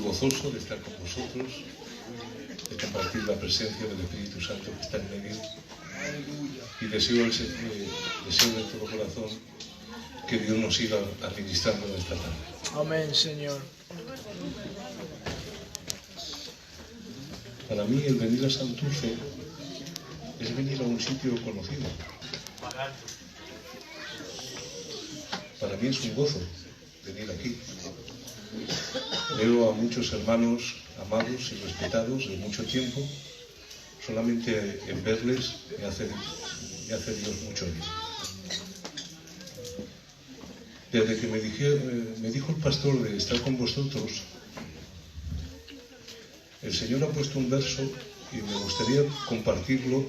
gozoso de estar con vosotros, de compartir la presencia del Espíritu Santo que está en medio. Y deseo de todo corazón que Dios nos siga administrando en esta tarde. Amén, Señor. Para mí el venir a Santurce es venir a un sitio conocido. Para mí es un gozo venir aquí. Veo a muchos hermanos amados y respetados de mucho tiempo. Solamente en verles me hace Dios mucho bien. Desde que me dijo el pastor de estar con vosotros, el Señor ha puesto un verso y me gustaría compartirlo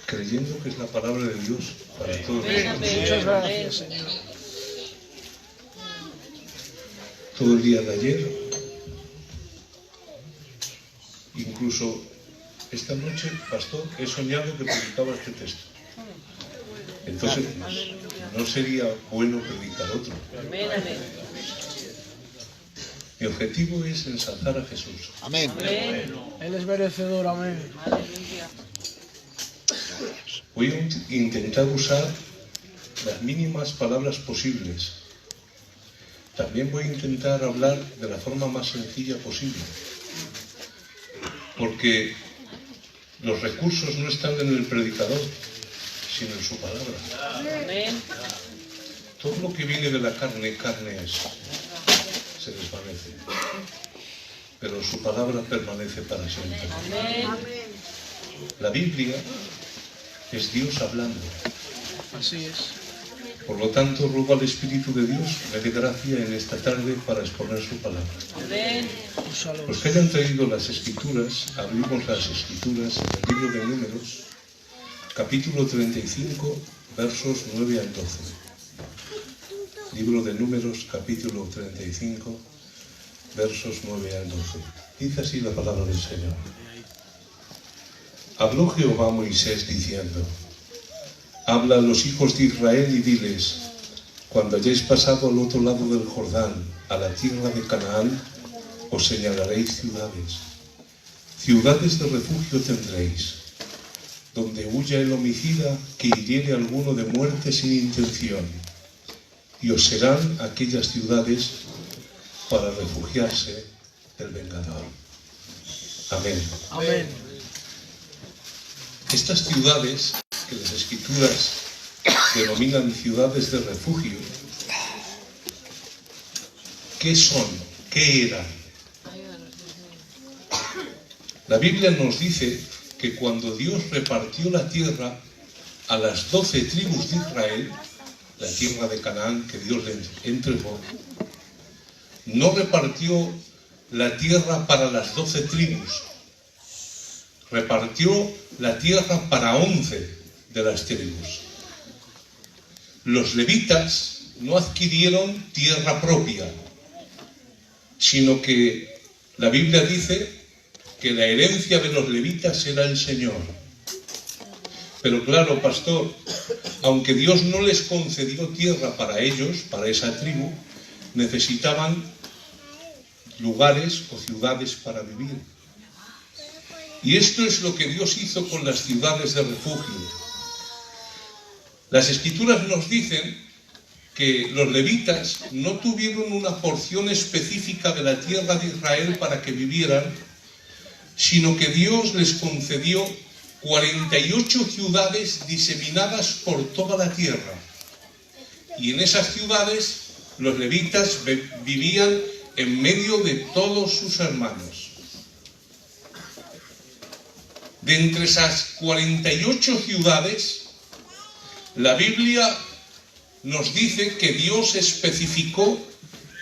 creyendo que es la palabra de Dios para todos nosotros. Muchas gracias, Señor. Todo el día de ayer, incluso esta noche, pastor, he soñado que predicaba este texto. Entonces, no sería bueno predicar otro. Mi objetivo es ensalzar a Jesús. Amén. Él es merecedor, amén. Voy a intentar usar las mínimas palabras posibles. También voy a intentar hablar de la forma más sencilla posible. Porque los recursos no están en el predicador, sino en su palabra. Todo lo que viene de la carne, carne es. Se desvanece. Pero su palabra permanece para siempre. La Biblia es Dios hablando. Así es. Por lo tanto, ruego al Espíritu de Dios me dé gracia en esta tarde para exponer su palabra. Los que hayan traído las Escrituras, abrimos las Escrituras en el libro de Números, capítulo 35, versos 9 al 12. Libro de Números, capítulo 35, versos 9 al 12. Dice así la palabra del Señor. Habló Jehová a Moisés diciendo: habla a los hijos de Israel y diles: cuando hayáis pasado al otro lado del Jordán, a la tierra de Canaán, os señalaréis ciudades. Ciudades de refugio tendréis, donde huya el homicida que hiriere a alguno de muerte sin intención, y os serán aquellas ciudades para refugiarse del vengador. Amén. Amén. Estas ciudades que las Escrituras denominan ciudades de refugio, ¿qué son? ¿Qué eran? La Biblia nos dice que cuando Dios repartió la tierra a las 12 tribus de Israel, la tierra de Canaán que Dios les entregó, no repartió la tierra para las 12 tribus, repartió la tierra para 11 de las tribus. Los levitas no adquirieron tierra propia, sino que la Biblia dice que la herencia de los levitas era el Señor. Pero claro, pastor, aunque Dios no les concedió tierra para ellos, para esa tribu, necesitaban lugares o ciudades para vivir. Y esto es lo que Dios hizo con las ciudades de refugio. Las Escrituras nos dicen que los levitas no tuvieron una porción específica de la tierra de Israel para que vivieran, sino que Dios les concedió 48 ciudades diseminadas por toda la tierra. Y en esas ciudades los levitas vivían en medio de todos sus hermanos. De entre esas 48 ciudades, la Biblia nos dice que Dios especificó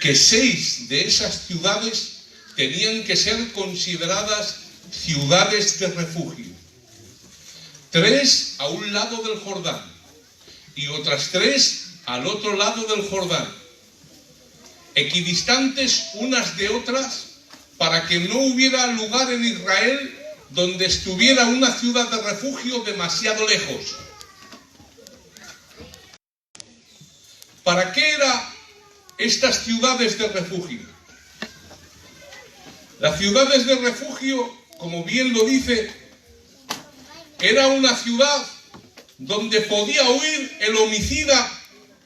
que 6 de esas ciudades tenían que ser consideradas ciudades de refugio. 3 a un lado del Jordán y otras 3 al otro lado del Jordán, equidistantes unas de otras, para que no hubiera lugar en Israel donde estuviera una ciudad de refugio demasiado lejos. ¿Para qué eran estas ciudades de refugio? Las ciudades de refugio, como bien lo dice, era una ciudad donde podía huir el homicida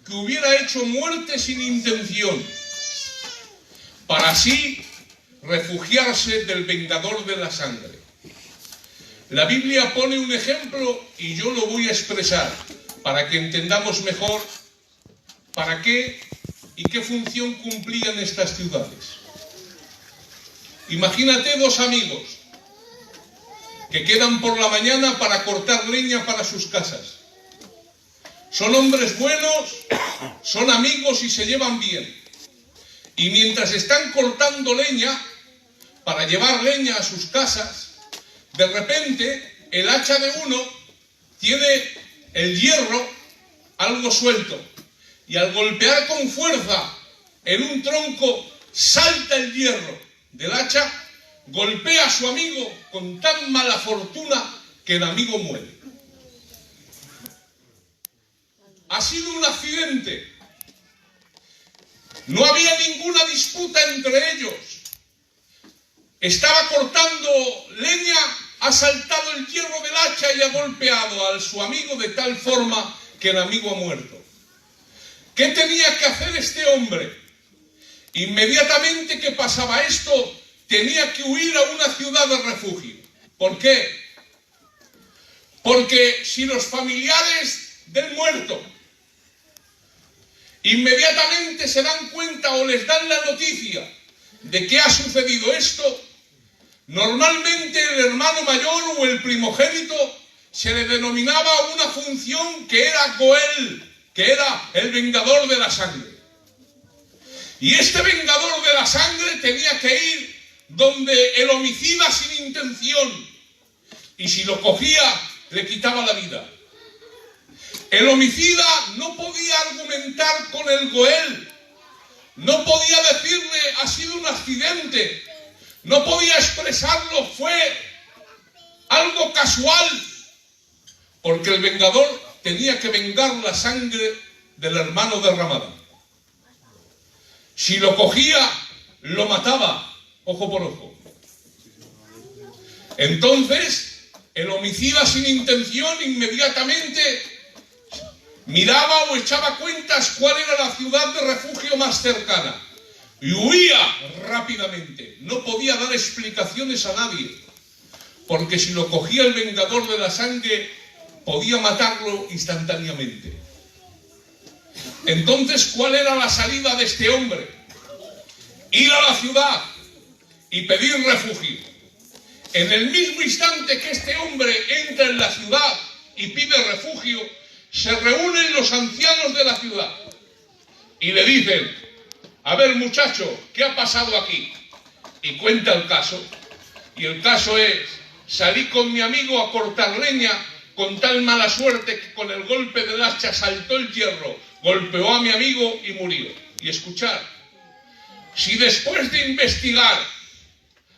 que hubiera hecho muerte sin intención, para así refugiarse del vengador de la sangre. La Biblia pone un ejemplo y yo lo voy a expresar para que entendamos mejor para qué y qué función cumplían estas ciudades. Imagínate dos amigos que quedan por la mañana para cortar leña para sus casas. Son hombres buenos, son amigos y se llevan bien. Y mientras están cortando leña para llevar leña a sus casas, de repente el hacha de uno tiene el hierro algo suelto y al golpear con fuerza en un tronco salta el hierro del hacha, golpea a su amigo con tan mala fortuna que el amigo muere. Ha sido un accidente. No había ninguna disputa entre ellos. Estaba cortando leña, ha saltado el hierro del hacha y ha golpeado a su amigo de tal forma que el amigo ha muerto. ¿Qué tenía que hacer este hombre? Inmediatamente que pasaba esto, tenía que huir a una ciudad de refugio. ¿Por qué? Porque si los familiares del muerto inmediatamente se dan cuenta o les dan la noticia de que ha sucedido esto, normalmente el hermano mayor o el primogénito se le denominaba una función que era Goel, que era el vengador de la sangre. Y este vengador de la sangre tenía que ir donde el homicida sin intención, y si lo cogía le quitaba la vida. El homicida no podía argumentar con el Goel, no podía decirle ha sido un accidente, no podía expresarlo, fue algo casual, porque el vengador tenía que vengar la sangre del hermano derramada. Si lo cogía, lo mataba, ojo por ojo. Entonces, el homicida sin intención inmediatamente miraba o echaba cuentas cuál era la ciudad de refugio más cercana y huía rápidamente. No podía dar explicaciones a nadie, porque si lo cogía el vengador de la sangre, podía matarlo instantáneamente. Entonces, ¿cuál era la salida de este hombre? Ir a la ciudad y pedir refugio. En el mismo instante que este hombre entra en la ciudad y pide refugio, se reúnen los ancianos de la ciudad y le dicen: a ver, muchacho, ¿qué ha pasado aquí? Y cuenta el caso. Y el caso es: salí con mi amigo a cortar leña con tal mala suerte que con el golpe del hacha saltó el hierro, golpeó a mi amigo y murió. Y escuchad, si después de investigar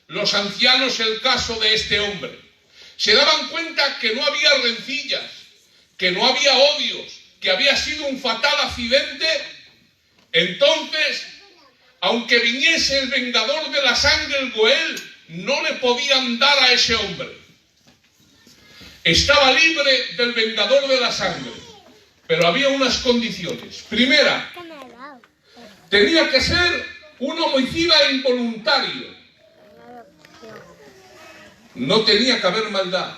los ancianos el caso de este hombre, se daban cuenta que no había rencillas, que no había odios, que había sido un fatal accidente, entonces, aunque viniese el vengador de la sangre, el Goel, no le podían dar a ese hombre. Estaba libre del vengador de la sangre, pero había unas condiciones. Primera, tenía que ser un homicida involuntario. No tenía que haber maldad.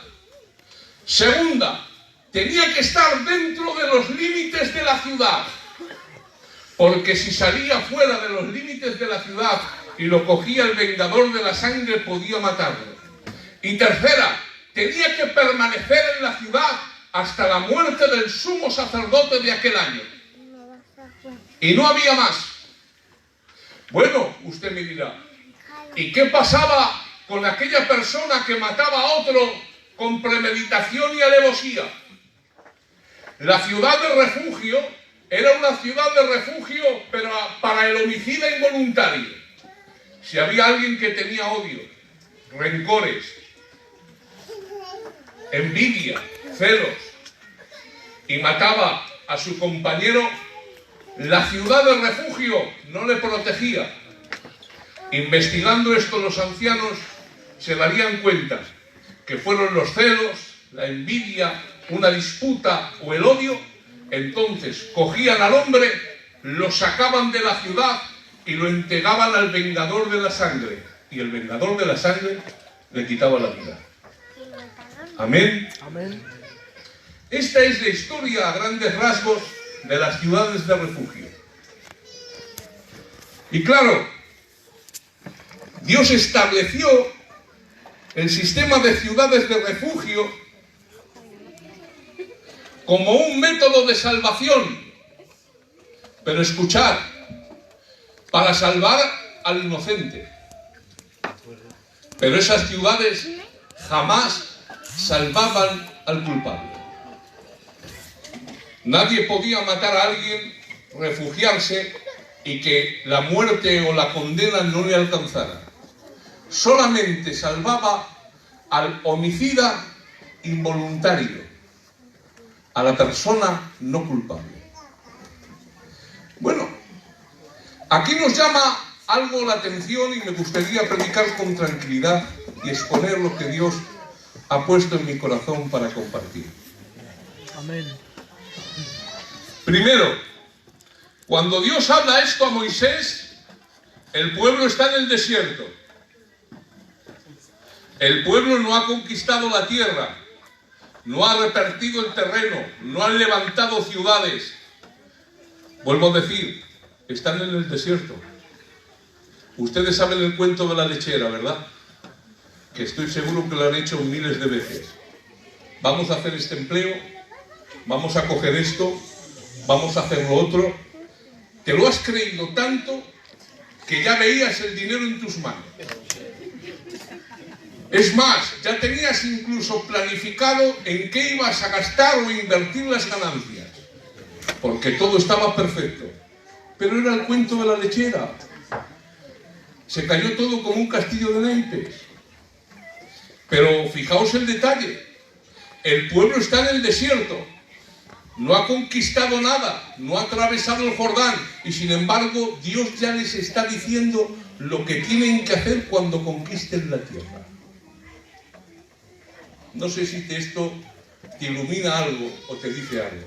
Segunda, tenía que estar dentro de los límites de la ciudad, porque si salía fuera de los límites de la ciudad y lo cogía el vengador de la sangre, podía matarlo. Y tercera, tenía que permanecer en la ciudad hasta la muerte del sumo sacerdote de aquel año. Y no había más. Bueno, usted me dirá, ¿y qué pasaba con aquella persona que mataba a otro con premeditación y alevosía? La ciudad de refugio era una ciudad de refugio, pero para el homicida involuntario. Si había alguien que tenía odio, rencores, envidia, celos, y mataba a su compañero, la ciudad de refugio no le protegía. Investigando esto los ancianos se darían cuenta que fueron los celos, la envidia, una disputa o el odio. Entonces cogían al hombre, lo sacaban de la ciudad y lo entregaban al vengador de la sangre. Y el vengador de la sangre le quitaba la vida. Amén. Amén. Esta es la historia a grandes rasgos de las ciudades de refugio. Y claro, Dios estableció el sistema de ciudades de refugio como un método de salvación. Pero escuchad, para salvar al inocente. Pero esas ciudades jamás salvaban al culpable. Nadie podía matar a alguien, refugiarse y que la muerte o la condena no le alcanzara. Solamente salvaba al homicida involuntario, a la persona no culpable. Bueno, aquí nos llama algo la atención y me gustaría predicar con tranquilidad y exponer lo que Dios ha puesto en mi corazón para compartir. Amén. Primero, cuando Dios habla esto a Moisés, el pueblo está en el desierto. El pueblo no ha conquistado la tierra, no ha repartido el terreno, no han levantado ciudades. Vuelvo a decir, están en el desierto. Ustedes saben el cuento de la lechera, ¿verdad? Que estoy seguro que lo han hecho miles de veces. Vamos a hacer este empleo, vamos a coger esto, vamos a hacer lo otro. Te lo has creído tanto que ya veías el dinero en tus manos. Es más, ya tenías incluso planificado en qué ibas a gastar o invertir las ganancias, porque todo estaba perfecto. Pero era el cuento de la lechera. Se cayó todo como un castillo de naipes. Pero fijaos el detalle. El pueblo está en el desierto. No ha conquistado nada. No ha atravesado el Jordán. Y sin embargo, Dios ya les está diciendo lo que tienen que hacer cuando conquisten la tierra. No sé si esto te ilumina algo o te dice algo.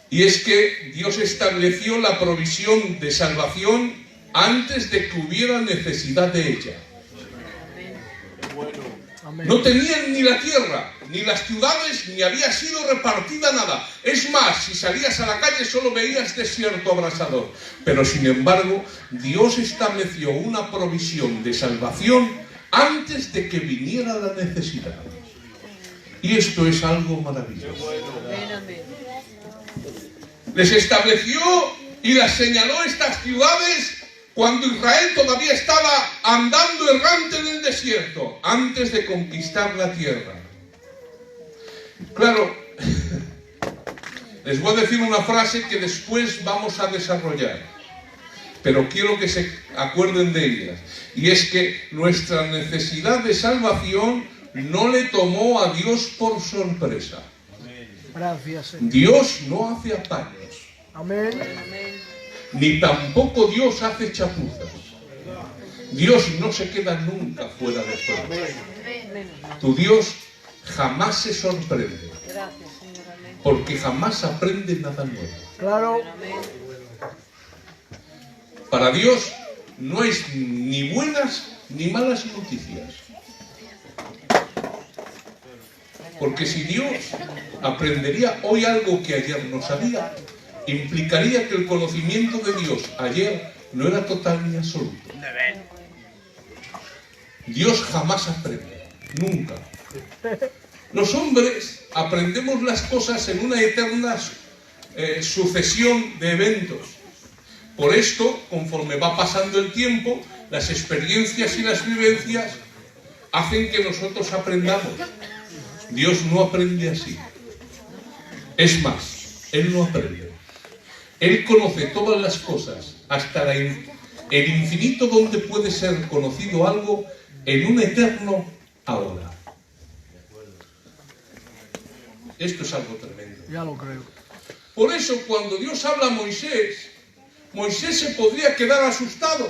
Y es que Dios estableció la provisión de salvación antes de que hubiera necesidad de ella. No tenían ni la tierra, ni las ciudades, ni había sido repartida nada. Es más, si salías a la calle solo veías desierto abrasador. Pero sin embargo, Dios estableció una provisión de salvación antes de que viniera la necesidad. Y esto es algo maravilloso. Les estableció y las señaló estas ciudades cuando Israel todavía estaba andando errante en el desierto, antes de conquistar la tierra. Claro, les voy a decir una frase que después vamos a desarrollar, pero quiero que se acuerden de ellas. Y es que nuestra necesidad de salvación no le tomó a Dios por sorpresa. Gracias, Señor. Dios no hace apaños. Amén. Ni tampoco Dios hace chapuzas. Dios no se queda nunca fuera de juego. Tu Dios jamás se sorprende. Porque jamás aprende nada nuevo. Claro. Para Dios no es ni buenas ni malas noticias. Porque si Dios aprendería hoy algo que ayer no sabía, implicaría que el conocimiento de Dios ayer no era total ni absoluto. Dios jamás aprende, nunca. Los hombres aprendemos las cosas en una eterna sucesión de eventos. Por esto, conforme va pasando el tiempo, las experiencias y las vivencias hacen que nosotros aprendamos. Dios no aprende así. Es más, Él no aprende. Él conoce todas las cosas, hasta el infinito donde puede ser conocido algo en un eterno ahora. Esto es algo tremendo. Ya lo creo. Por eso, cuando Dios habla a Moisés, Moisés se podría quedar asustado,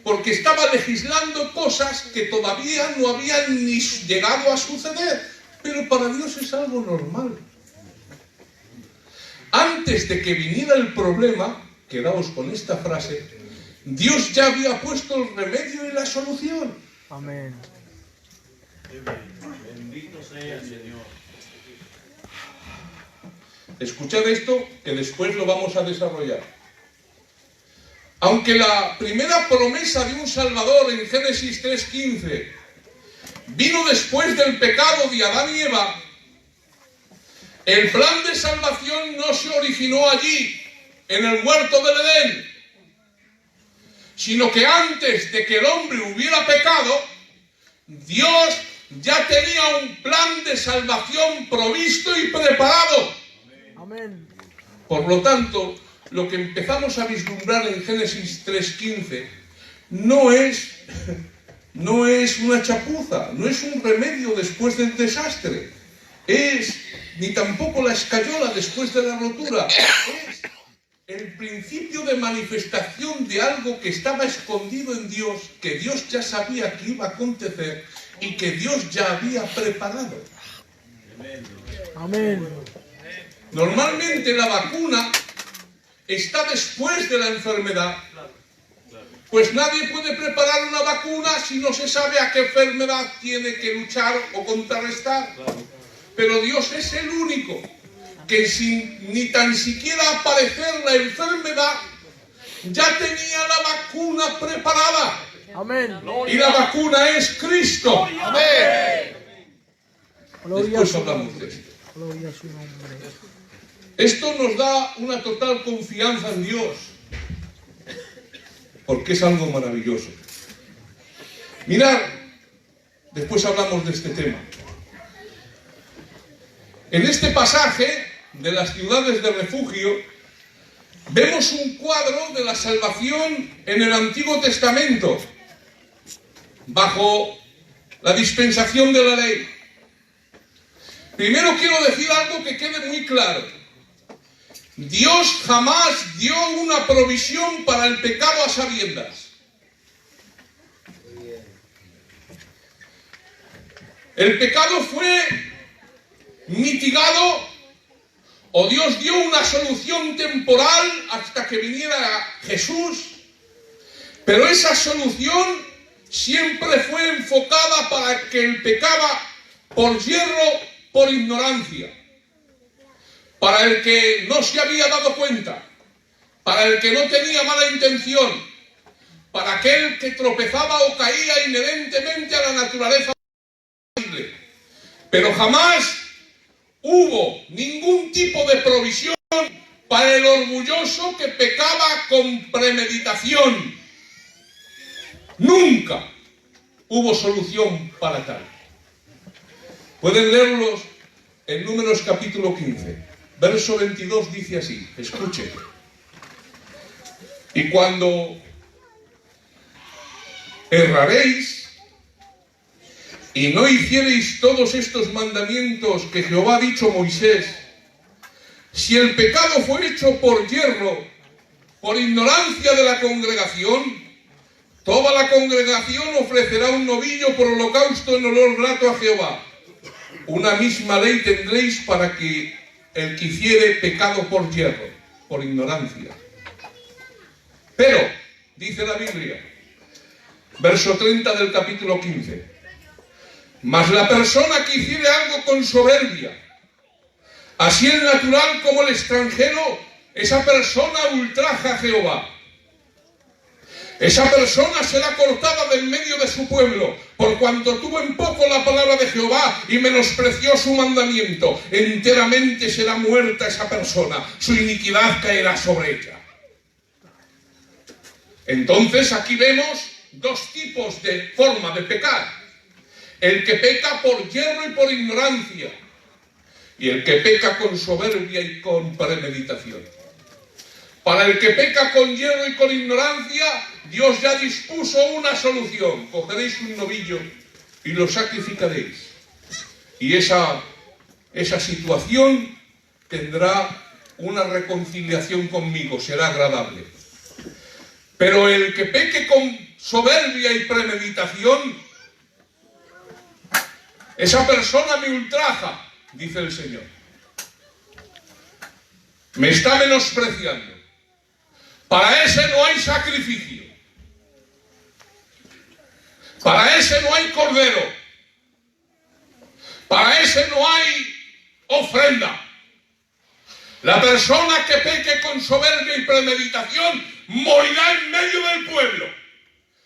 porque estaba legislando cosas que todavía no habían ni llegado a suceder, pero para Dios es algo normal. Antes de que viniera el problema, quedaos con esta frase, Dios ya había puesto el remedio y la solución. Amén. Bendito sea el Señor. Escuchad esto, que después lo vamos a desarrollar. Aunque la primera promesa de un Salvador en Génesis 3:15 vino después del pecado de Adán y Eva, el plan de salvación no se originó allí, en el huerto del Edén, sino que antes de que el hombre hubiera pecado, Dios ya tenía un plan de salvación provisto y preparado. Amén. Por lo tanto, lo que empezamos a vislumbrar en Génesis 3:15 no es una chapuza, no es un remedio después del desastre, ni tampoco la escayola después de la rotura, es el principio de manifestación de algo que estaba escondido en Dios, que Dios ya sabía que iba a acontecer y que Dios ya había preparado. Amén. Normalmente la vacuna está después de la enfermedad, pues nadie puede preparar una vacuna si no se sabe a qué enfermedad tiene que luchar o contrarrestar. Pero Dios es el único que sin ni tan siquiera aparecer la enfermedad ya tenía la vacuna preparada. Amén. Y la vacuna es Cristo. Amén. Gloria a Después su hablamos nombre. de esto. Gloria a su nombre. Esto nos da una total confianza en Dios, porque es algo maravilloso. Mirad, después hablamos de este tema. En este pasaje de las ciudades de refugio, vemos un cuadro de la salvación en el Antiguo Testamento, bajo la dispensación de la ley. Primero quiero decir algo que quede muy claro. Dios jamás dio una provisión para el pecado a sabiendas. El pecado fue mitigado, o Dios dio una solución temporal hasta que viniera Jesús, pero esa solución siempre fue enfocada para el que pecaba por yerro, por ignorancia, para el que no se había dado cuenta, para el que no tenía mala intención, para aquel que tropezaba o caía inherentemente a la naturaleza. Pero jamás hubo ningún tipo de provisión para el orgulloso que pecaba con premeditación. Nunca hubo solución para tal. Pueden leerlos en Números capítulo 15. Verso 22 dice así, escuchen. Y cuando erraréis y no hiciereis todos estos mandamientos que Jehová ha dicho a Moisés, si el pecado fue hecho por yerro, por ignorancia de la congregación, toda la congregación ofrecerá un novillo por holocausto en olor grato a Jehová. Una misma ley tendréis para que el que hiciere pecado por yerro, por ignorancia. Pero, dice la Biblia, verso 30 del capítulo 15, mas la persona que hiciere algo con soberbia, así el natural como el extranjero, esa persona ultraja a Jehová. Esa persona será cortada de en medio de su pueblo, por cuanto tuvo en poco la palabra de Jehová y menospreció su mandamiento. Enteramente será muerta esa persona, su iniquidad caerá sobre ella. Entonces aquí vemos dos tipos de forma de pecar. El que peca por yerro y por ignorancia, y el que peca con soberbia y con premeditación. Para el que peca con yerro y con ignorancia, Dios ya dispuso una solución. Cogeréis un novillo y lo sacrificaréis. Y esa situación tendrá una reconciliación conmigo, será agradable. Pero el que peque con soberbia y premeditación, esa persona me ultraja, dice el Señor. Me está menospreciando. Para ese no hay sacrificio. Para ese no hay cordero. Para ese no hay ofrenda. La persona que peque con soberbia y premeditación morirá en medio del pueblo,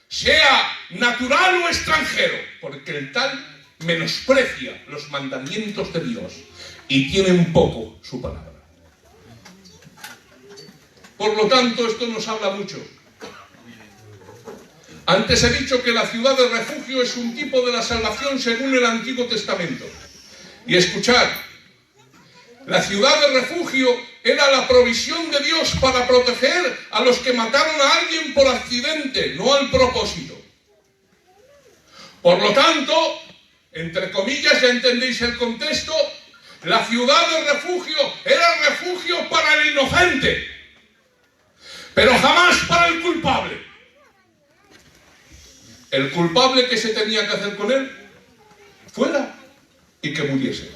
sea natural o extranjero, porque el tal menosprecia los mandamientos de Dios y tiene un poco su palabra. Por lo tanto, esto nos habla mucho. Antes he dicho que la ciudad de refugio es un tipo de la salvación según el Antiguo Testamento. Y escuchad, la ciudad de refugio era la provisión de Dios para proteger a los que mataron a alguien por accidente, no al propósito. Por lo tanto, entre comillas, ya entendéis el contexto, la ciudad de refugio era refugio para el inocente, pero jamás para el culpable. El culpable, ¿qué se tenía que hacer con él? Fuera y que muriese.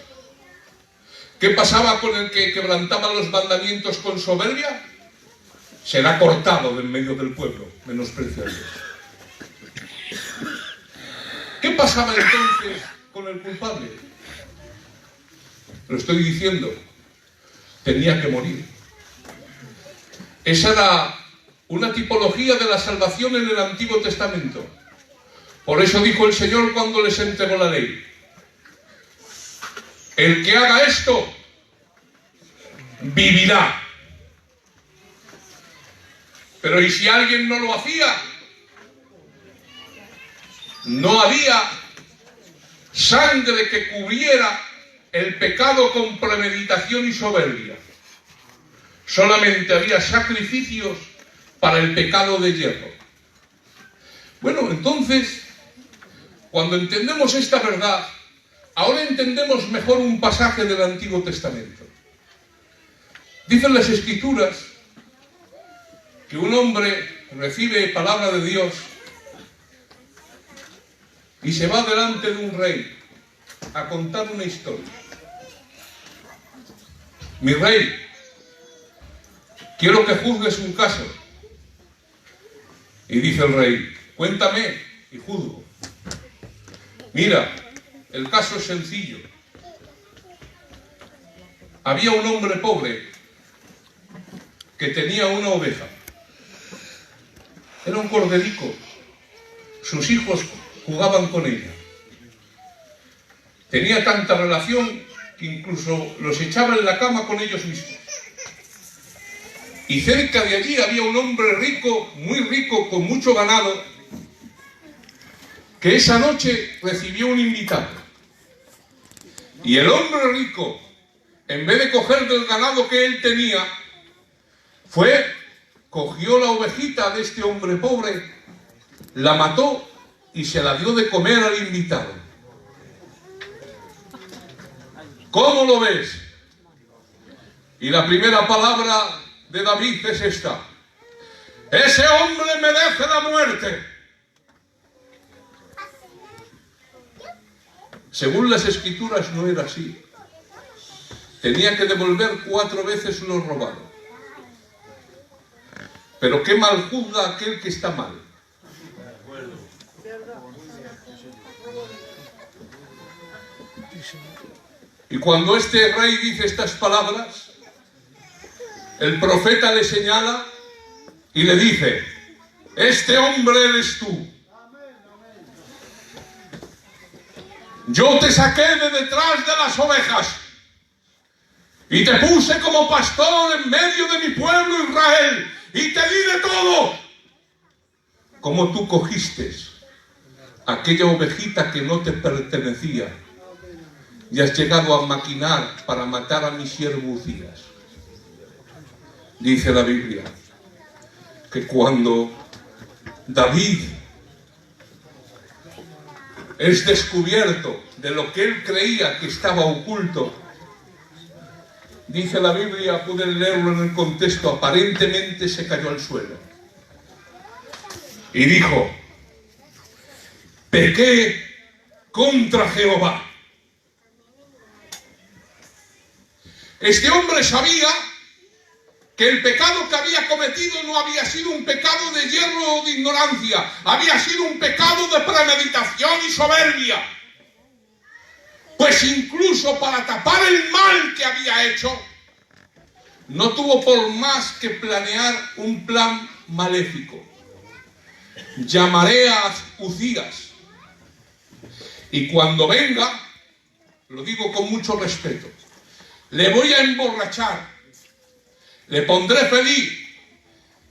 ¿Qué pasaba con el que quebrantaba los mandamientos con soberbia? Será cortado del medio del pueblo, menospreciado. ¿Qué pasaba entonces con el culpable? Lo estoy diciendo, tenía que morir. Esa era una tipología de la salvación en el Antiguo Testamento. Por eso dijo el Señor cuando les entregó la ley: el que haga esto, vivirá. Pero ¿y si alguien no lo hacía? No había sangre que cubriera el pecado con premeditación y soberbia. Solamente había sacrificios para el pecado de hierro. Bueno, entonces, cuando entendemos esta verdad, ahora entendemos mejor un pasaje del Antiguo Testamento. Dicen las Escrituras que un hombre recibe palabra de Dios y se va delante de un rey a contar una historia. Mi rey, quiero que juzgues un caso. Y dice el rey: cuéntame y juzgo. Mira, el caso es sencillo. Había un hombre pobre que tenía una oveja. Era un corderico. Sus hijos jugaban con ella. Tenía tanta relación que incluso los echaba en la cama con ellos mismos. Y cerca de allí había un hombre rico, muy rico, con mucho ganado, que esa noche recibió un invitado. Y el hombre rico, en vez de coger del ganado que él tenía, cogió la ovejita de este hombre pobre, la mató y se la dio de comer al invitado. ¿Cómo lo ves? Y la primera palabra de David es esta: ese hombre merece la muerte. Según las Escrituras no era así. Tenía que devolver 4 veces lo robado. Pero qué mal juzga aquel que está mal. Y cuando este rey dice estas palabras, el profeta le señala y le dice: este hombre eres tú. Yo te saqué de detrás de las ovejas y te puse como pastor en medio de mi pueblo Israel y te di de todo. Como tú cogiste aquella ovejita que no te pertenecía y has llegado a maquinar para matar a mi siervo Uzías. Dice la Biblia que cuando David es descubierto de lo que él creía que estaba oculto, dice la Biblia, pueden leerlo en el contexto, aparentemente se cayó al suelo y dijo: pequé contra Jehová. Este hombre sabía que el pecado que había cometido no había sido un pecado de hierro o de ignorancia, había sido un pecado de premeditación y soberbia. Pues incluso para tapar el mal que había hecho, no tuvo por más que planear un plan maléfico. Llamaré a Uzías, y cuando venga, lo digo con mucho respeto, le voy a emborrachar, le pondré feliz,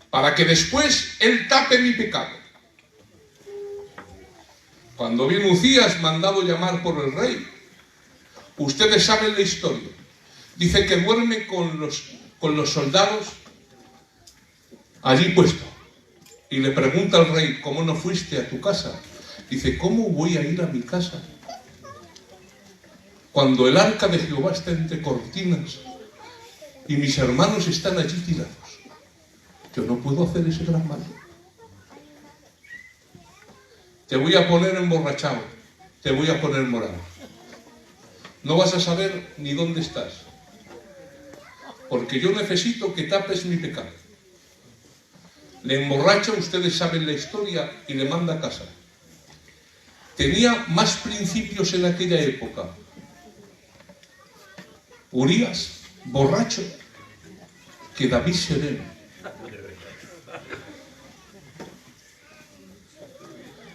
para que después él tape mi pecado. Cuando viene Uzías, mandado llamar por el rey, ustedes saben la historia. Dice que duerme con los soldados allí puesto. Y le pregunta al rey, ¿cómo no fuiste a tu casa? Dice, ¿cómo voy a ir a mi casa cuando el arca de Jehová está entre cortinas y mis hermanos están allí tirados? Yo no puedo hacer ese gran mal. Te voy a poner emborrachado, te voy a poner morado. No vas a saber ni dónde estás, porque yo necesito que tapes mi pecado. Le emborracha, ustedes saben la historia, y le manda a casa. Tenía más principios en aquella época Urías, borracho, que David sereno.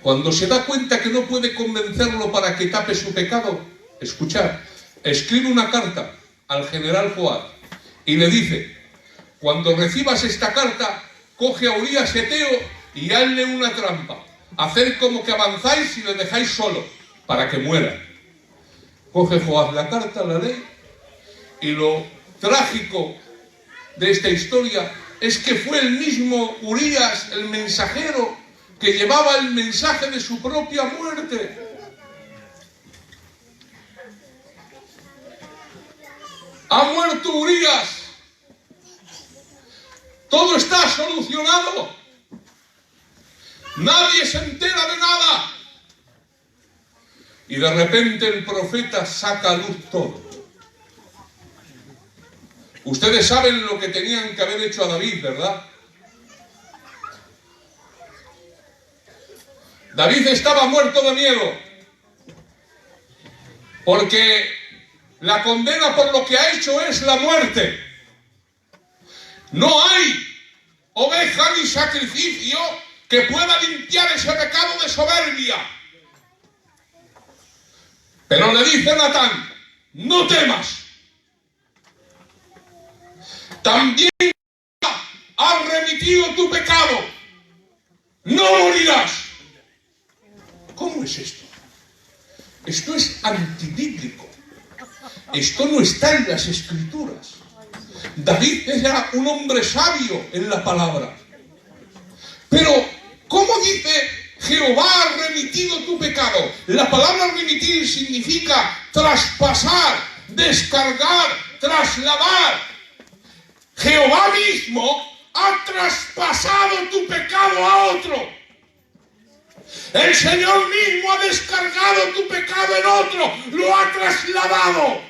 Cuando se da cuenta que no puede convencerlo para que tape su pecado, escuchad, escribe una carta al general Joab y le dice, cuando recibas esta carta, coge a Urías Eteo y hazle una trampa. Haced como que avanzáis y le dejáis solo, para que muera. Coge Joab la carta, la ley, y lo trágico de esta historia es que fue el mismo Urías, el mensajero, que llevaba el mensaje de su propia muerte. Ha muerto Urías. Todo está solucionado. Nadie se entera de nada. Y de repente el profeta saca a luz todo. Ustedes saben lo que tenían que haber hecho a David, ¿verdad? David estaba muerto de miedo, porque la condena por lo que ha hecho es la muerte. No hay oveja ni sacrificio que pueda limpiar ese pecado de soberbia. Pero le dice Natán, no temas. También has remitido tu pecado. No morirás. ¿Cómo es esto? Esto es antibíblico. Esto no está en las Escrituras. David era un hombre sabio en la palabra. Pero, ¿cómo dice Jehová ha remitido tu pecado? La palabra remitir significa traspasar, descargar, trasladar. Jehová mismo ha traspasado tu pecado a otro. El Señor mismo ha descargado tu pecado en otro, lo ha trasladado.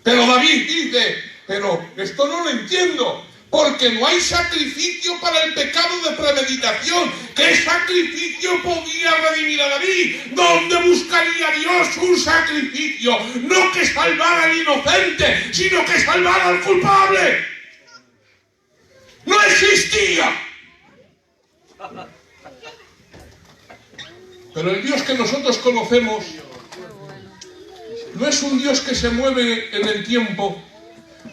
Pero David dice, pero esto no lo entiendo, porque no hay sacrificio para el pecado de premeditación. ¿Qué sacrificio podía redimir a David? ¿Dónde buscaría Dios un sacrificio? No que salvara al inocente, sino que salvara al culpable. No existía. Pero el Dios que nosotros conocemos no es un Dios que se mueve en el tiempo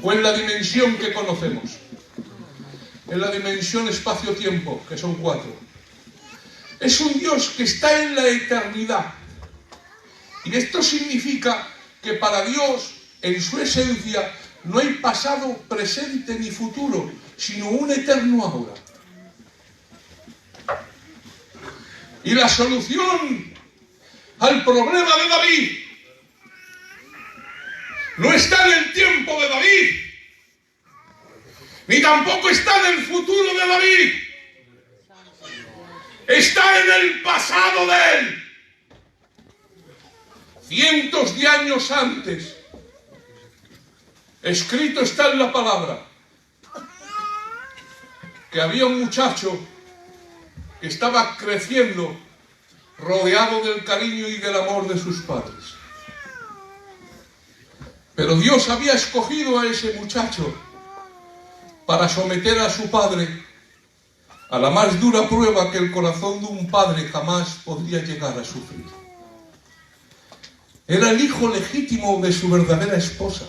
o en la dimensión que conocemos. En la dimensión espacio-tiempo, que son 4. Es un Dios que está en la eternidad. Y esto significa que para Dios, en su esencia, no hay pasado, presente ni futuro, sino un eterno ahora. Y la solución al problema de David no está en el tiempo de David, ni tampoco está en el futuro de David. está en el pasado de él. Cientos de años antes, escrito está en la palabra, que había un muchacho que estaba creciendo rodeado del cariño y del amor de sus padres. Pero Dios había escogido a ese muchacho para someter a su padre a la más dura prueba que el corazón de un padre jamás podría llegar a sufrir. Era el hijo legítimo de su verdadera esposa,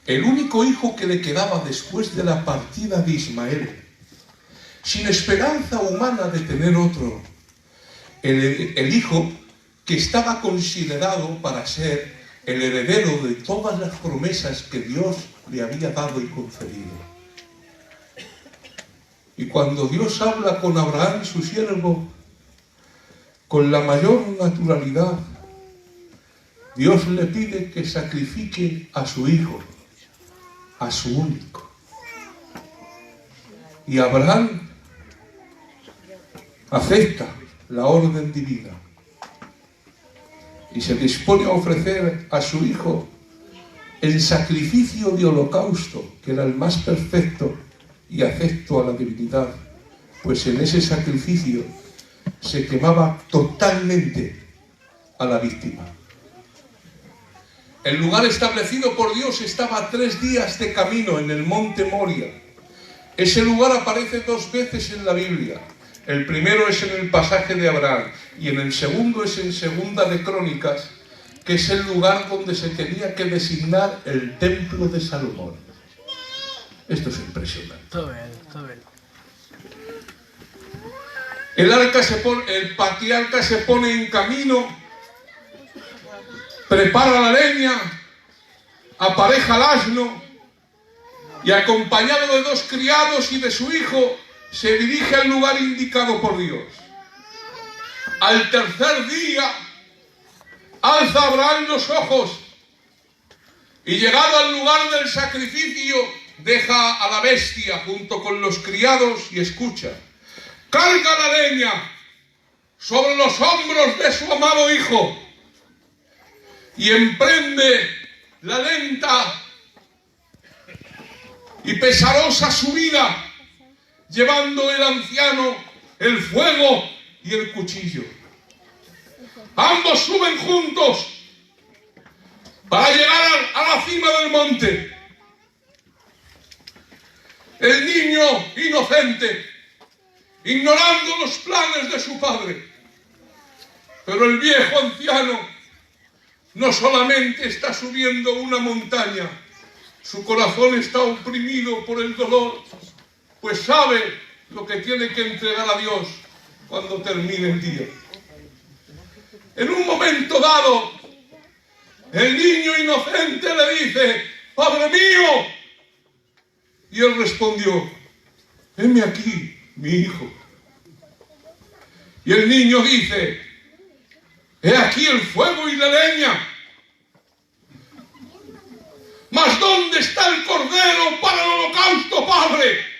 el único hijo que le quedaba después de la partida de Ismael, sin esperanza humana de tener otro, el hijo que estaba considerado para ser el heredero de todas las promesas que Dios le había dado y concedido. Y cuando Dios habla con Abraham, su siervo, con la mayor naturalidad, Dios le pide que sacrifique a su hijo, a su único. Y Abraham acepta la orden divina y se dispone a ofrecer a su hijo el sacrificio de holocausto, que era el más perfecto y afecto a la divinidad, pues en ese sacrificio se quemaba totalmente a la víctima. El lugar establecido por Dios estaba a 3 días de camino en el monte Moria. Ese lugar aparece 2 veces en la Biblia. El primero es en el pasaje de Abraham y en el segundo es en Segunda de Crónicas, que es el lugar donde se tenía que designar el templo de Salomón. Esto es impresionante. Todo bien, todo bien. El patriarca se pone en camino, prepara la leña, apareja el asno y acompañado de 2 criados y de su hijo, se dirige al lugar indicado por Dios. Al tercer día, alza Abraham los ojos y llegado al lugar del sacrificio, deja a la bestia junto con los criados y escucha. Carga la leña sobre los hombros de su amado hijo y emprende la lenta y pesarosa subida, llevando el anciano el fuego y el cuchillo. Ambos suben juntos para llegar a la cima del monte. El niño inocente, ignorando los planes de su padre. Pero el viejo anciano no solamente está subiendo una montaña, su corazón está oprimido por el dolor, pues sabe lo que tiene que entregar a Dios cuando termine el día. En un momento dado, el niño inocente le dice: «Padre mío». Y él respondió: «Heme aquí, mi hijo». Y el niño dice: «He aquí el fuego y la leña. Mas ¿dónde está el cordero para el holocausto, padre?».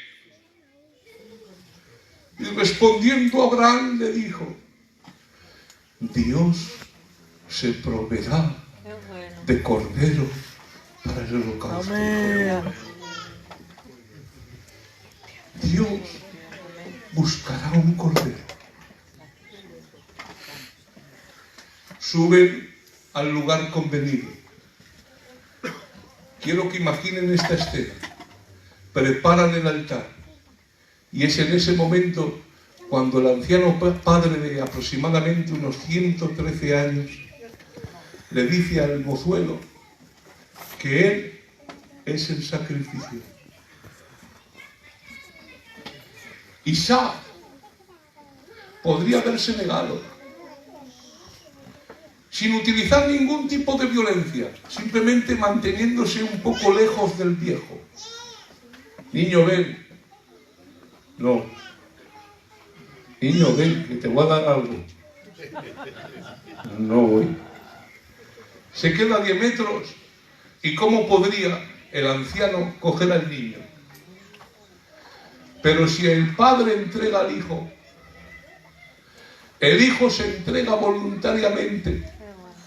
Y respondiendo Abraham le dijo: «Dios se proveerá de cordero para el holocausto». Amén. Dios buscará un cordero. Suben al lugar convenido. Quiero que imaginen esta escena. Preparan el altar. Y es en ese momento cuando el anciano padre de aproximadamente unos 113 años le dice al mozuelo que él es el sacrificio. Isaac podría haberse negado sin utilizar ningún tipo de violencia, simplemente manteniéndose un poco lejos del viejo. «Niño, ven». «No». «Niño, ven, que te voy a dar algo». «No voy». Se queda a 10 metros y ¿cómo podría el anciano coger al niño? Pero si el padre entrega al hijo, El Hijo se entrega voluntariamente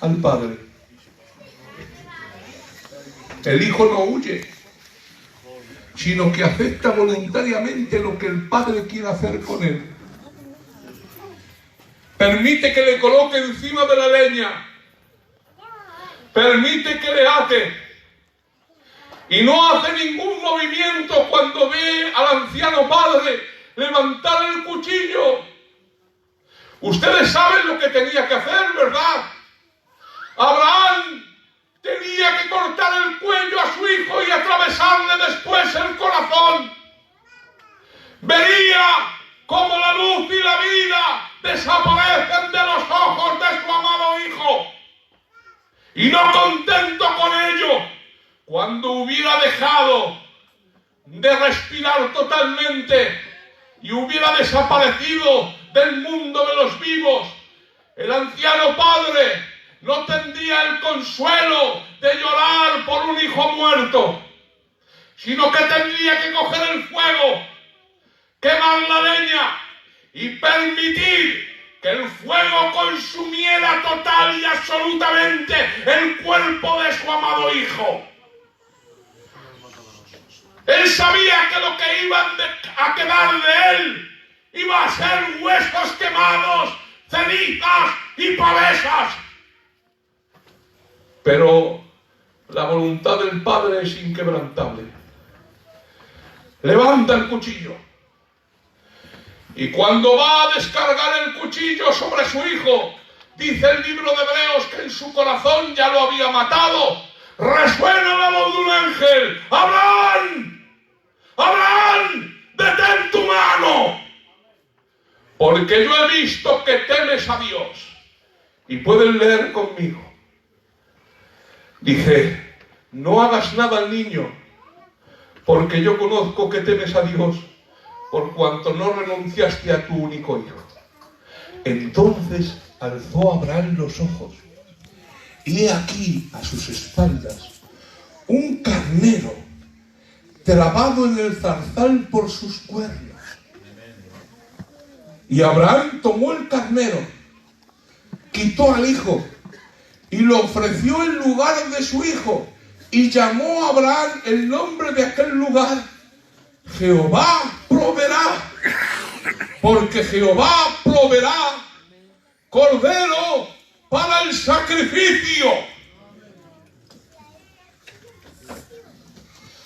al Padre. El Hijo no huye, sino que acepta voluntariamente lo que el Padre quiere hacer con él. Permite que le coloque encima de la leña. Permite que le ate. Y no hace ningún movimiento cuando ve al anciano padre levantar el cuchillo. Ustedes saben lo que tenía que hacer, ¿verdad? Abraham tenía que cortar el cuello a su hijo y atravesarle después el corazón. Vería cómo la luz y la vida desaparecen de los ojos de su amado hijo. Y no contento con ello, cuando hubiera dejado de respirar totalmente y hubiera desaparecido del mundo de los vivos, el anciano padre no tendría el consuelo de llorar por un hijo muerto, sino que tendría que coger el fuego, quemar la leña y permitir que el fuego consumiera total y absolutamente el cuerpo de su amado hijo. Él sabía que lo que iba a quedar de él iba a ser huesos quemados, cenizas y pavesas. Pero la voluntad del Padre es inquebrantable. Levanta el cuchillo. Y cuando va a descargar el cuchillo sobre su hijo, dice el libro de Hebreos que en su corazón ya lo había matado. Resuena la voz de un ángel. ¡Abraham! ¡Abraham! ¡Detén tu mano! Porque yo he visto que temes a Dios. Y pueden leer conmigo. Dice, no hagas nada al niño, porque yo conozco que temes a Dios, por cuanto no renunciaste a tu único hijo. Entonces alzó Abraham los ojos, y he aquí a sus espaldas un carnero trabado en el zarzal por sus cuernos. Y Abraham tomó el carnero, quitó al hijo y lo ofreció en lugar de su hijo, y llamó a Abraham el nombre de aquel lugar: Jehová proveerá, porque Jehová proveerá cordero para el sacrificio.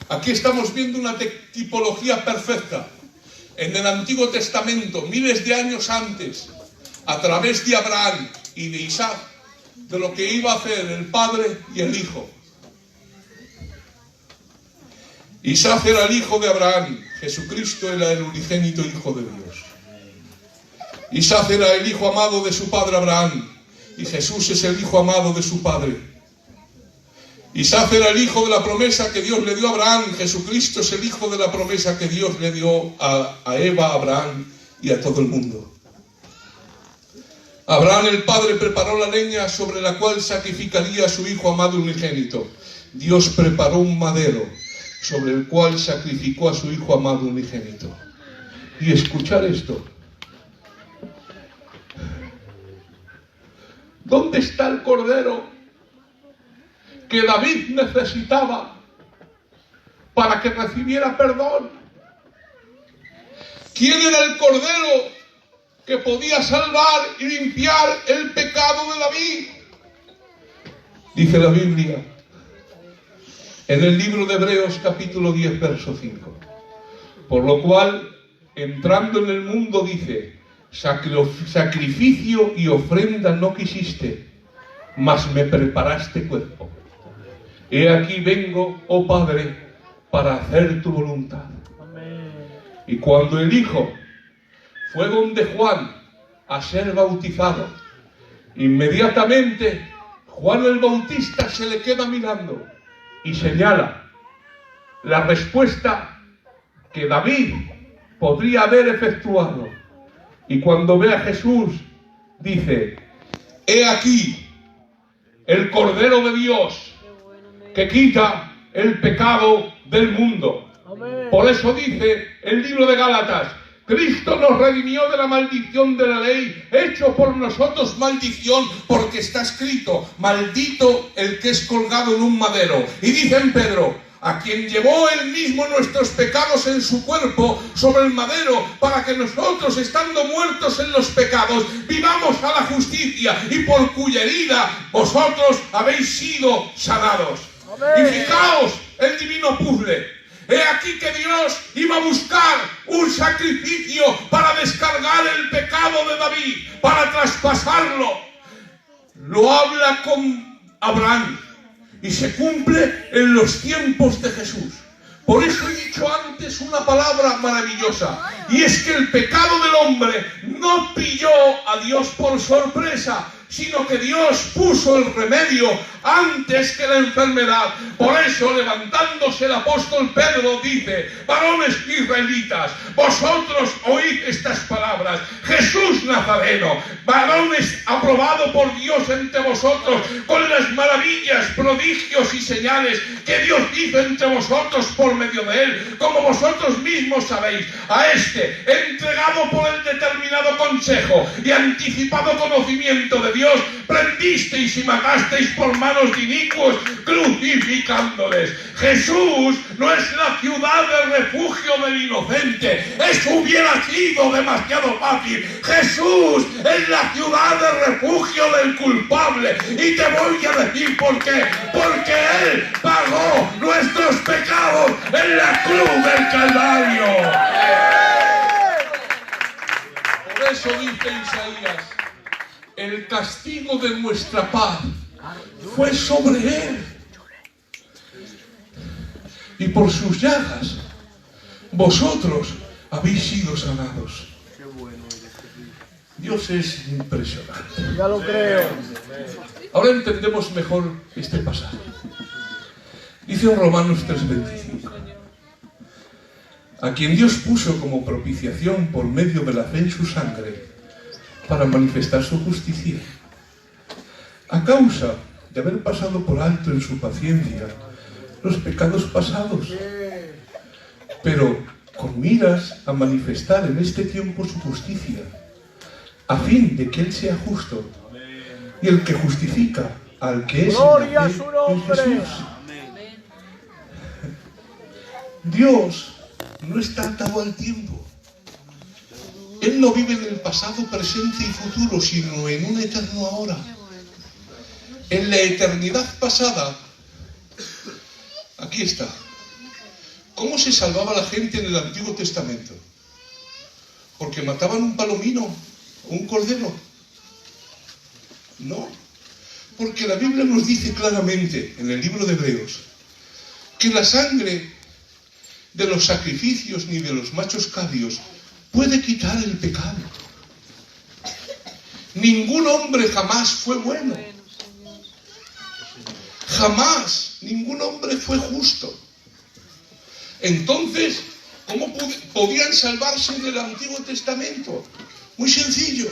Aquí estamos viendo una tipología perfecta. En el Antiguo Testamento, miles de años antes, a través de Abraham y de Isaac, de lo que iba a hacer el Padre y el Hijo. Isaac era el hijo de Abraham, Jesucristo era el unigénito Hijo de Dios. Isaac era el hijo amado de su padre Abraham, y Jesús es el hijo amado de su padre. Isaac era el hijo de la promesa que Dios le dio a Abraham, Jesucristo es el hijo de la promesa que Dios le dio a Eva, a Abraham y a todo el mundo. Abraham el padre preparó la leña sobre la cual sacrificaría a su hijo amado unigénito. Dios preparó un madero sobre el cual sacrificó a su hijo amado unigénito. Y escuchar esto. ¿Dónde está el cordero que David necesitaba para que recibiera perdón? ¿Quién era el cordero que podía salvar y limpiar el pecado de David? Dice la Biblia en el libro de Hebreos capítulo 10 verso 5, por lo cual entrando en el mundo dice: sacrificio y ofrenda no quisiste, mas me preparaste cuerpo. He aquí vengo, oh Padre, para hacer tu voluntad. Y cuando el Hijo fue donde Juan a ser bautizado, inmediatamente Juan el Bautista se le queda mirando y señala la respuesta que David podría haber efectuado. Y cuando ve a Jesús, dice: he aquí el Cordero de Dios que quita el pecado del mundo. Por eso dice el libro de Gálatas: Cristo nos redimió de la maldición de la ley, hecho por nosotros maldición, porque está escrito, maldito el que es colgado en un madero. Y dice en Pedro, a quien llevó él mismo nuestros pecados en su cuerpo sobre el madero, para que nosotros, estando muertos en los pecados, vivamos a la justicia, y por cuya herida vosotros habéis sido sanados. Amén. Y fijaos el divino puzzle. He aquí que Dios iba a buscar un sacrificio para descargar el pecado de David, para traspasarlo. Lo habla con Abraham y se cumple en los tiempos de Jesús. Por eso he dicho antes una palabra maravillosa, y es que el pecado del hombre no pilló a Dios por sorpresa, sino que Dios puso el remedio antes que la enfermedad. Por eso, levantándose el apóstol Pedro, dice: varones israelitas, vosotros oíd estas palabras. Jesús Nazareno, varones aprobado por Dios entre vosotros, con las maravillas, prodigios y señales que Dios hizo entre vosotros por medio de él, como vosotros mismos sabéis. A este, entregado por el determinado consejo y anticipado conocimiento de Dios, prendisteis y matasteis por manos de inicuos, crucificándoles. Jesús no es la ciudad de refugio del inocente. Eso hubiera sido demasiado fácil. Jesús es la ciudad de refugio del culpable. Y te voy a decir por qué. Porque Él pagó nuestros pecados en la cruz del Calvario. Por eso dice Isaías: el castigo de nuestra paz fue sobre él, y por sus llagas vosotros habéis sido sanados. Dios es impresionante. Ya lo creo. Ahora entendemos mejor este pasaje. Dice en Romanos 3:25: a quien Dios puso como propiciación por medio de la fe en su sangre, para manifestar su justicia, a causa de haber pasado por alto en su paciencia los pecados pasados, pero con miras a manifestar en este tiempo su justicia, a fin de que Él sea justo y el que justifica al que es Gloria a en su la fe en nombre. Jesús. Dios no está atado al tiempo. Él no vive en el pasado, presente y futuro, sino en un eterno ahora. En la eternidad pasada, aquí está. ¿Cómo se salvaba la gente en el Antiguo Testamento? ¿Porque mataban un palomino o un cordero? No. Porque la Biblia nos dice claramente, en el libro de Hebreos, que la sangre de los sacrificios ni de los machos cabríos puede quitar el pecado. Ningún hombre jamás fue bueno. Jamás ningún hombre fue justo. Entonces, ¿cómo podían salvarse en el Antiguo Testamento? Muy sencillo.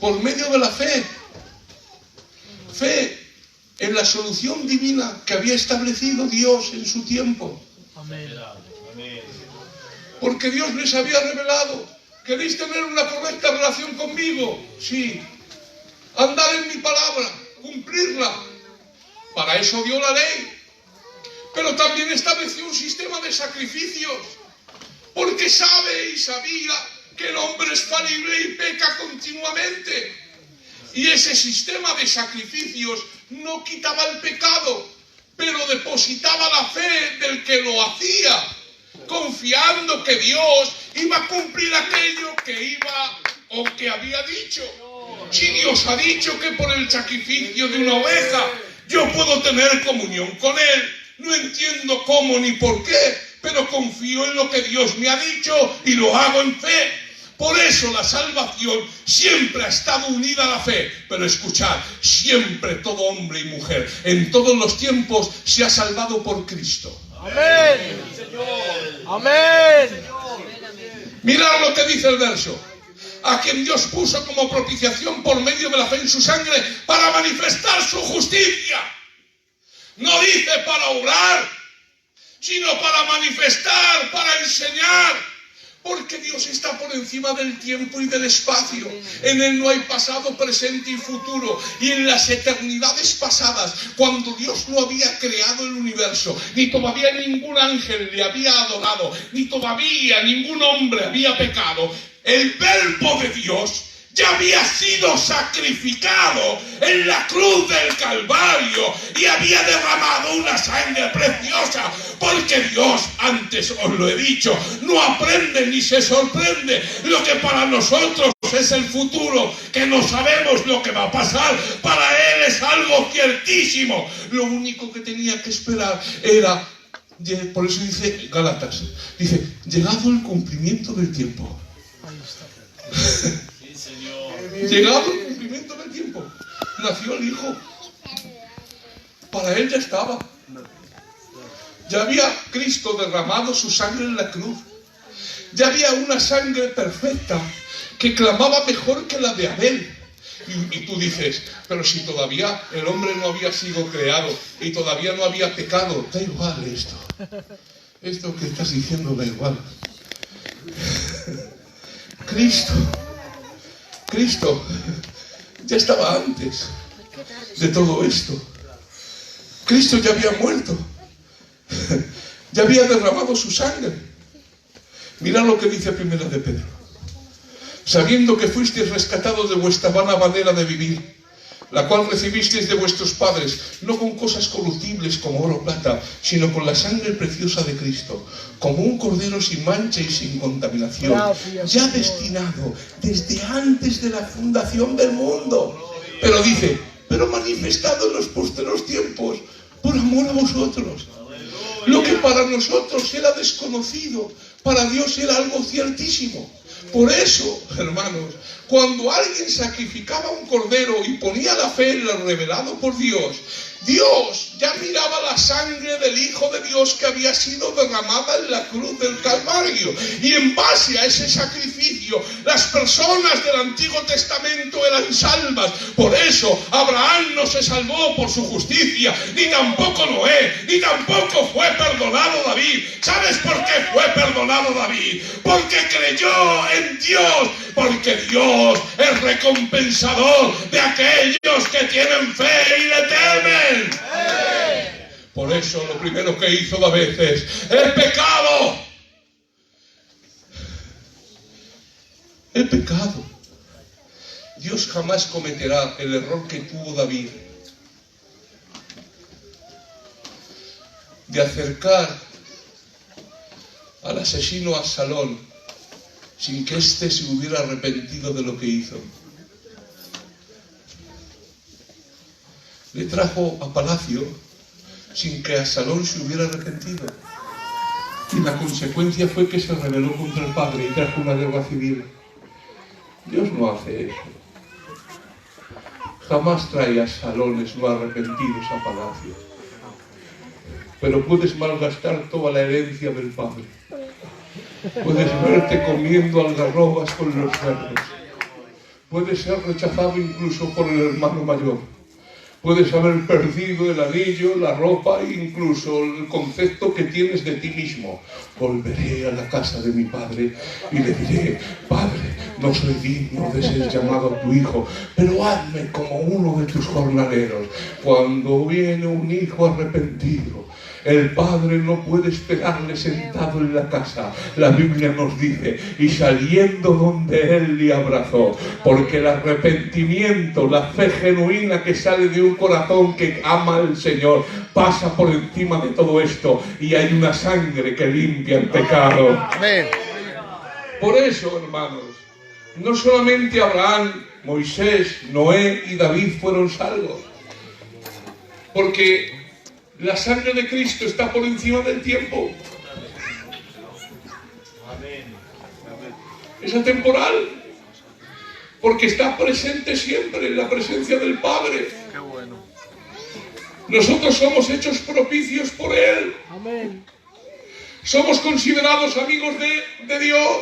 Por medio de la fe. Fe en la solución divina que había establecido Dios en su tiempo. Amén. Porque Dios les había revelado: ¿queréis tener una correcta relación conmigo? Sí. Andar en mi palabra, cumplirla. Para eso dio la ley. Pero también estableció un sistema de sacrificios. Porque sabe y sabía que el hombre es falible y peca continuamente. Y ese sistema de sacrificios no quitaba el pecado, pero depositaba la fe del que lo hacía, confiando que Dios iba a cumplir aquello que iba o que había dicho. Si Dios ha dicho que por el sacrificio de una oveja yo puedo tener comunión con Él, no entiendo cómo ni por qué, pero confío en lo que Dios me ha dicho y lo hago en fe. Por eso la salvación siempre ha estado unida a la fe. Pero escuchad, siempre todo hombre y mujer, en todos los tiempos, se ha salvado por Cristo. Amén. Amén. Mirad lo que dice el verso: a quien Dios puso como propiciación por medio de la fe en su sangre, para manifestar su justicia. No dice para obrar, sino para manifestar, para enseñar. Porque Dios está por encima del tiempo y del espacio. En Él no hay pasado, presente y futuro. Y en las eternidades pasadas, cuando Dios no había creado el universo, ni todavía ningún ángel le había adorado, ni todavía ningún hombre había pecado, el Verbo de Dios ya había sido sacrificado en la cruz del Calvario y había derramado una sangre preciosa, porque Dios, antes os lo he dicho, no aprende ni se sorprende lo que para nosotros es el futuro, que no sabemos lo que va a pasar. Para Él es algo ciertísimo. Lo único que tenía que esperar era, por eso dice Gálatas, dice, llegado el cumplimiento del tiempo. Llegado el cumplimiento del tiempo, nació el Hijo. Para Él ya estaba. Ya había Cristo derramado su sangre en la cruz. Ya había una sangre perfecta que clamaba mejor que la de Abel. Y tú dices, pero si todavía el hombre no había sido creado y todavía no había pecado, da igual esto. Esto que estás diciendo da igual. Cristo ya estaba antes de todo esto. Cristo ya había muerto. Ya había derramado su sangre. Mirad lo que dice Primera de Pedro. Sabiendo que fuisteis rescatados de vuestra vana manera de vivir, la cual recibisteis de vuestros padres, no con cosas corruptibles como oro o plata, sino con la sangre preciosa de Cristo, como un cordero sin mancha y sin contaminación, ya destinado desde antes de la fundación del mundo. Pero dice, pero manifestado en los posteros tiempos, por amor a vosotros. Lo que para nosotros era desconocido, para Dios era algo ciertísimo. Por eso, hermanos, cuando alguien sacrificaba un cordero y ponía la fe en lo revelado por Dios, Dios ya miraba la sangre del Hijo de Dios que había sido derramada en la cruz del Calvario. Y en base a ese sacrificio, las personas del Antiguo Testamento eran salvas. Por eso, Abraham no se salvó por su justicia, ni tampoco Noé, ni tampoco fue perdonado David. ¿Sabes por qué fue perdonado David? Porque creyó en Dios, porque Dios es recompensador de aquellos que tienen fe y le temen. Por eso lo primero que hizo David es el pecado. El pecado. Dios jamás cometerá el error que tuvo David de acercar al asesino Absalón sin que éste se hubiera arrepentido de lo que hizo. Le trajo a palacio sin que Absalón se hubiera arrepentido. Y la consecuencia fue que se rebeló contra el padre y trajo una guerra civil. Dios no hace eso. Jamás trae a Absalones no arrepentidos a palacio. Pero puedes malgastar toda la herencia del padre. Puedes verte comiendo algarrobas con los cerdos. Puedes ser rechazado incluso por el hermano mayor. Puedes haber perdido el anillo, la ropa e incluso el concepto que tienes de ti mismo. Volveré a la casa de mi padre y le diré, Padre, no soy digno de ser llamado tu hijo, pero hazme como uno de tus jornaleros. Cuando viene un hijo arrepentido, el padre no puede esperarle sentado en la casa. La Biblia nos dice, y saliendo donde él le abrazó, porque el arrepentimiento, la fe genuina que sale de un corazón que ama al Señor, pasa por encima de todo esto, y hay una sangre que limpia el pecado. Amén. Por eso, hermanos, no solamente Abraham, Moisés, Noé y David fueron salvos, porque la sangre de Cristo está por encima del tiempo. Es atemporal, porque está presente siempre en la presencia del Padre. Qué bueno. Nosotros somos hechos propicios por Él. Amén. Somos considerados amigos de Dios.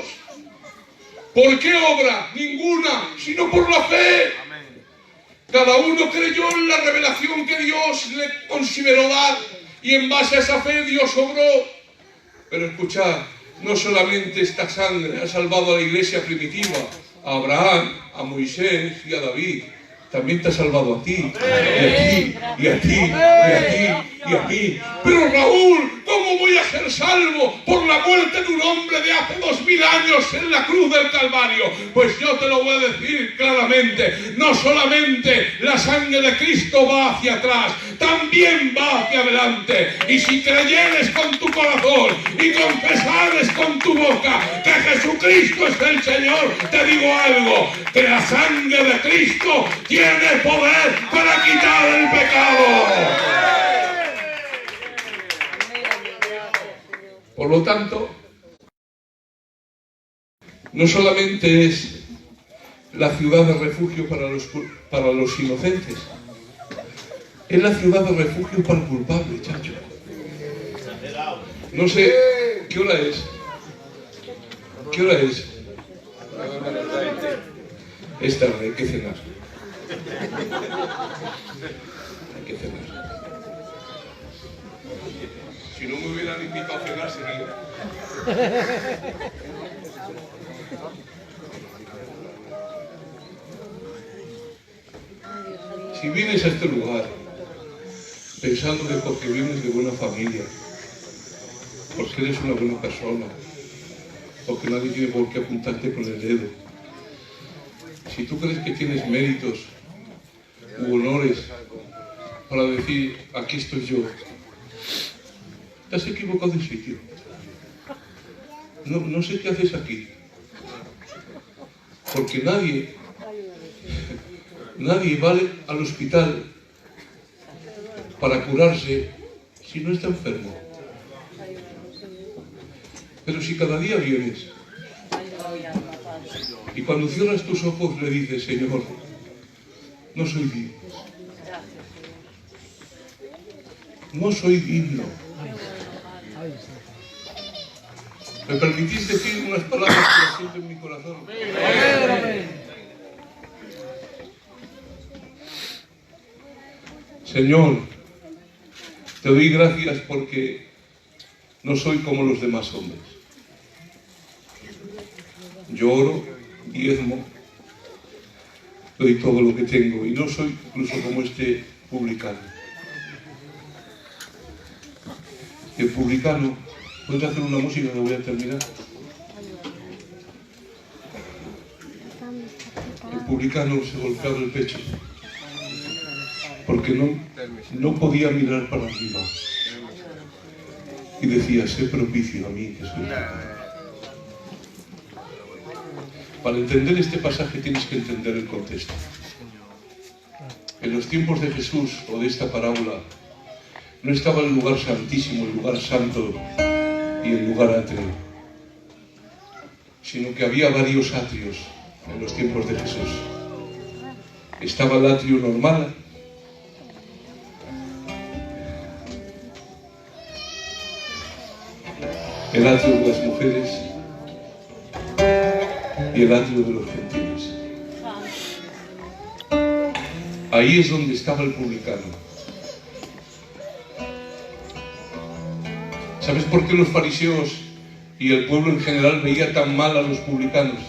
¿Por qué obra? Ninguna, sino por la fe. Cada uno creyó en la revelación que Dios le consideró dar, y en base a esa fe Dios obró. Pero escuchad, no solamente esta sangre ha salvado a la iglesia primitiva, a Abraham, a Moisés y a David, también te ha salvado a ti, y a ti, y a ti, y a ti, y a ti. Pero Raúl, ¿cómo voy a ser salvo por la muerte de un hombre de hace 2000 años en la cruz del Calvario? Pues yo te lo voy a decir claramente. No solamente la sangre de Cristo va hacia atrás, también va hacia adelante. Y si creyeres con tu corazón y confesares con tu boca que Jesucristo es el Señor, te digo algo, que la sangre de Cristo tiene poder para quitar el pecado. Por lo tanto, no solamente es la ciudad de refugio para los inocentes, es la ciudad de refugio para el culpable, chacho. No sé, ¿qué hora es? ¿Qué hora es? Es tarde, hay que cenar. Hay que cenar. Si no me hubieran invitado a cenar, seguía. Si vienes a este lugar pensando que porque vienes de buena familia, porque eres una buena persona, porque nadie tiene por qué apuntarte con el dedo, si tú crees que tienes méritos u honores para decir, aquí estoy yo, te has equivocado de sitio. No sé qué haces aquí. Porque nadie va al hospital para curarse si no está enfermo. Pero si cada día vienes y cuando cierras tus ojos le dices, Señor, no soy digno. No soy digno. ¿Me permitís decir unas palabras que las siento en mi corazón? Señor, te doy gracias porque no soy como los demás hombres. Lloro, diezmo, doy todo lo que tengo y no soy incluso como este publicano. El publicano, ¿puedes hacer una música que voy a terminar? El publicano se golpeaba el pecho porque no podía mirar para arriba y decía, sé propicio a mí que soy. Para entender este pasaje tienes que entender el contexto. En los tiempos de Jesús o de esta parábola no estaba el lugar santísimo, el lugar santo y el lugar atrio, sino que había varios atrios en los tiempos de Jesús. Estaba el atrio normal, el atrio de las mujeres y el atrio de los gentiles. Ahí es donde estaba el publicano. ¿Sabes por qué los fariseos y el pueblo en general veía tan mal a los publicanos?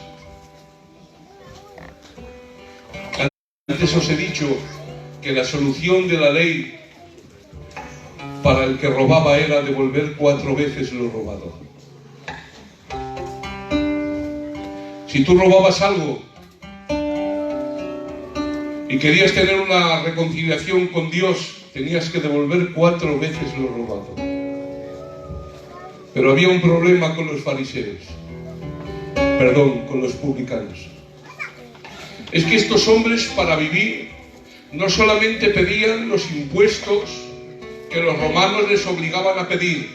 Antes os he dicho que la solución de la ley para el que robaba era devolver 4 veces lo robado. Si tú robabas algo y querías tener una reconciliación con Dios, tenías que devolver 4 veces lo robado. Pero había un problema con los fariseos, con los publicanos. Es que estos hombres para vivir no solamente pedían los impuestos que los romanos les obligaban a pedir,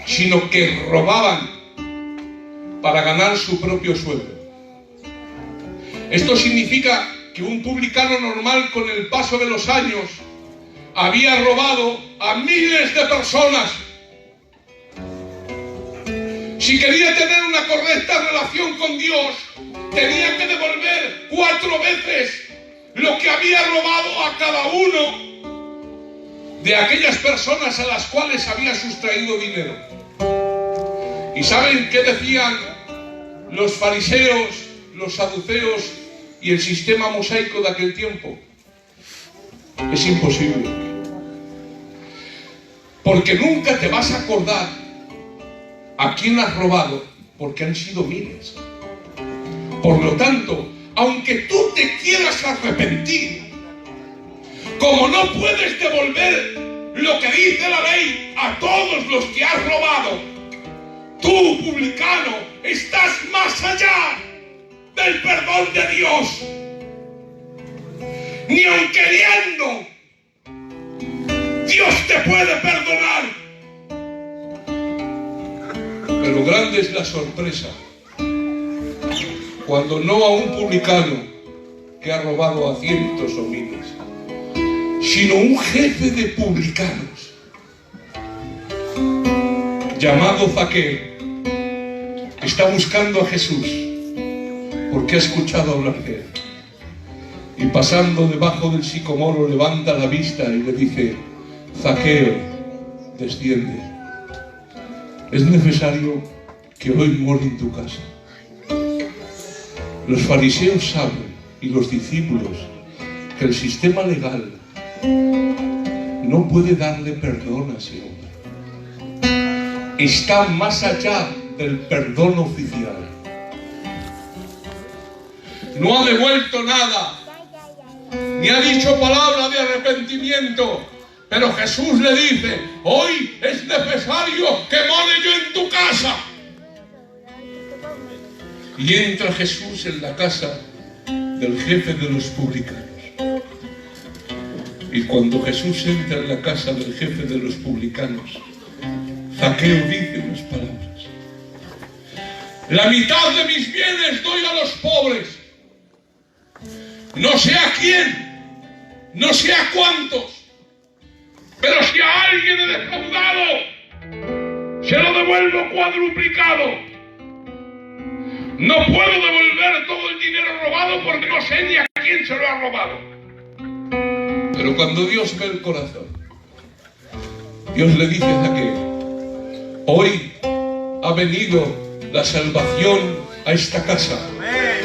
sino que robaban para ganar su propio sueldo. Esto significa que un publicano normal con el paso de los años había robado a miles de personas. Si quería tener una correcta relación con Dios, tenía que devolver 4 veces lo que había robado a cada uno de aquellas personas a las cuales había sustraído dinero. ¿Y saben qué decían los fariseos, los saduceos y el sistema mosaico de aquel tiempo? Es imposible. Porque nunca te vas a acordar a quién has robado, porque han sido miles. Por lo tanto, aunque tú te quieras arrepentir, como no puedes devolver lo que dice la ley a todos los que has robado, tú, publicano, estás más allá del perdón de Dios. Ni aun queriendo, Dios te puede perdonar. Pero grande es la sorpresa cuando no a un publicano que ha robado a cientos o miles, sino un jefe de publicanos llamado Zaqueo está buscando a Jesús porque ha escuchado hablar de él. Y pasando debajo del sicomoro levanta la vista y le dice: Zaqueo, desciende. Es necesario que hoy more en tu casa. Los fariseos saben, y los discípulos, que el sistema legal no puede darle perdón a ese hombre. Está más allá del perdón oficial. No ha devuelto nada, ni ha dicho palabra de arrepentimiento. Pero Jesús le dice: hoy es necesario que more yo en tu casa. Y entra Jesús en la casa del jefe de los publicanos. Y cuando Jesús entra en la casa del jefe de los publicanos, Zaqueo dice unas palabras: la mitad de mis bienes doy a los pobres. No sé a quién, no sé a cuántos, pero si a alguien he defraudado, se lo devuelvo cuadruplicado. No puedo devolver todo el dinero robado porque no sé ni a quién se lo ha robado. Pero cuando Dios ve el corazón, Dios le dice a Zaqueo: hoy ha venido la salvación a esta casa,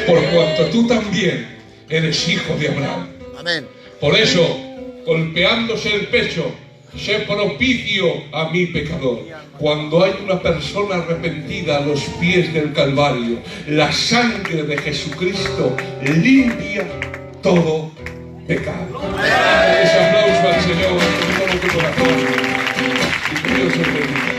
por cuanto tú también eres hijo de Abraham. Amén. Por eso, golpeándose el pecho, sé propicio a mi pecador. Cuando hay una persona arrepentida a los pies del Calvario, la sangre de Jesucristo limpia todo pecado. Ese aplauso al Señor con todo tu corazón. Y que Dios te bendiga.